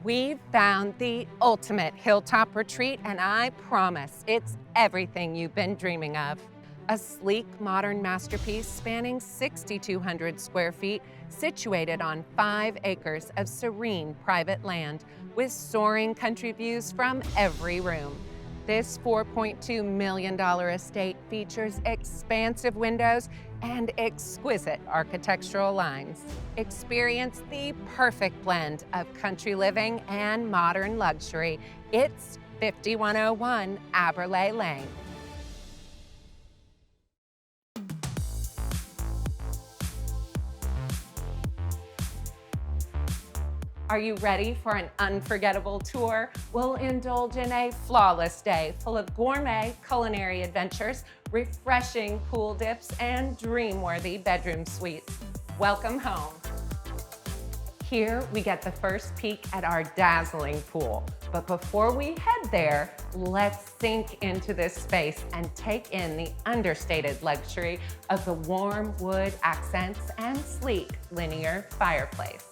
We've found the ultimate hilltop retreat, and I promise it's everything you've been dreaming of. A sleek, modern masterpiece spanning 6,200 square feet, situated on 5 acres of serene private land with soaring country views from every room. This $4.2 million estate features expansive windows and exquisite architectural lines. Experience the perfect blend of country living and modern luxury. It's 5101 Aberlay Lane. Are you ready for an unforgettable tour? We'll indulge in a flawless day full of gourmet culinary adventures, refreshing pool dips, and dream-worthy bedroom suites. Welcome home. Here we get the first peek at our dazzling pool. But before we head there, let's sink into this space and take in the understated luxury of the warm wood accents and sleek linear fireplace.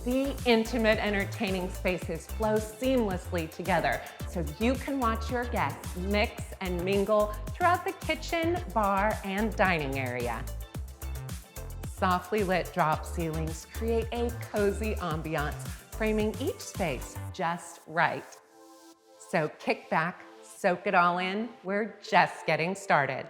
The intimate, entertaining spaces flow seamlessly together so you can watch your guests mix and mingle throughout the kitchen, bar, and dining area. Softly lit drop ceilings create a cozy ambiance, framing each space just right. So kick back, soak it all in. We're just getting started.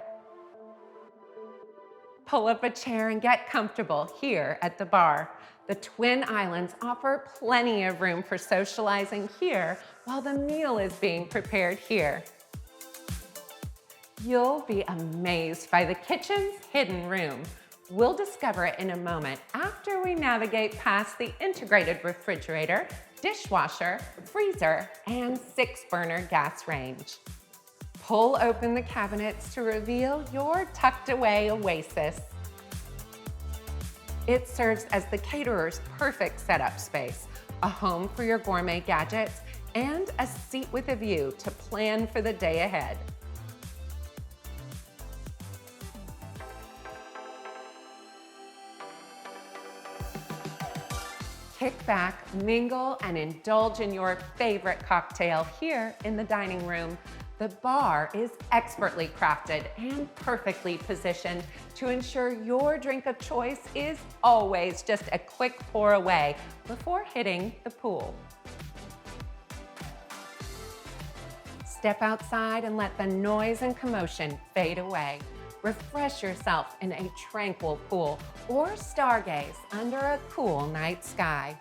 Pull up a chair and get comfortable here at the bar. The Twin Islands offer plenty of room for socializing here while the meal is being prepared here. You'll be amazed by the kitchen's hidden room. We'll discover it in a moment after we navigate past the integrated refrigerator, dishwasher, freezer, and 6-burner gas range. Pull open the cabinets to reveal your tucked-away oasis. It serves as the caterer's perfect setup space, a home for your gourmet gadgets, and a seat with a view to plan for the day ahead. Kick back, mingle, and indulge in your favorite cocktail here in the dining room. The bar is expertly crafted and perfectly positioned to ensure your drink of choice is always just a quick pour away before hitting the pool. Step outside and let the noise and commotion fade away. Refresh yourself in a tranquil pool or stargaze under a cool night sky.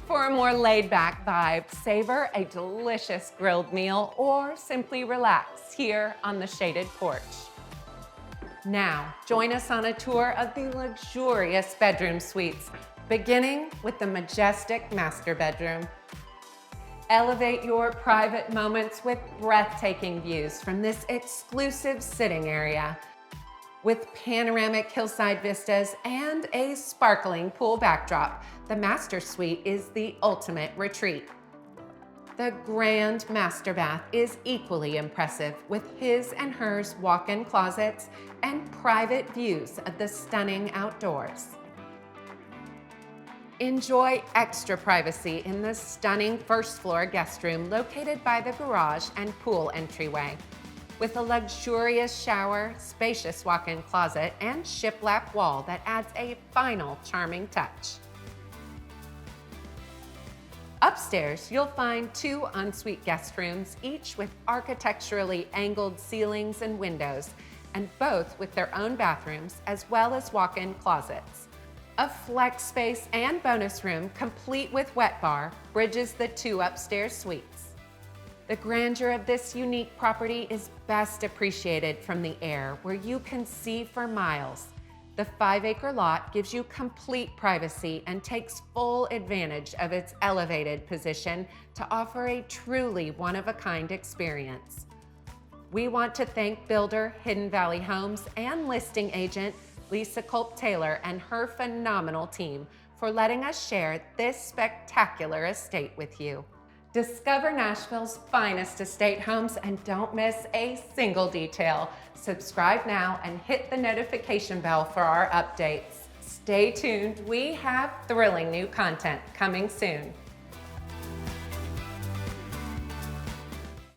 For a more laid-back vibe, savor a delicious grilled meal or simply relax here on the shaded porch. Now, join us on a tour of the luxurious bedroom suites, beginning with the majestic master bedroom. Elevate your private moments with breathtaking views from this exclusive sitting area. With panoramic hillside vistas and a sparkling pool backdrop, the master suite is the ultimate retreat. The grand master bath is equally impressive with his and hers walk-in closets and private views of the stunning outdoors. Enjoy extra privacy in the stunning first-floor guest room located by the garage and pool entryway. With a luxurious shower, spacious walk-in closet, and shiplap wall that adds a final charming touch. Upstairs, you'll find 2 ensuite guest rooms, each with architecturally angled ceilings and windows, and both with their own bathrooms as well as walk-in closets. A flex space and bonus room, complete with wet bar, bridges the 2 upstairs suites. The grandeur of this unique property is best appreciated from the air, where you can see for miles. The 5-acre lot gives you complete privacy and takes full advantage of its elevated position to offer a truly one-of-a-kind experience. We want to thank builder Hidden Valley Homes and listing agent Lisa Culp-Taylor and her phenomenal team for letting us share this spectacular estate with you. Discover Nashville's finest estate homes and don't miss a single detail. Subscribe now and hit the notification bell for our updates. Stay tuned, we have thrilling new content coming soon.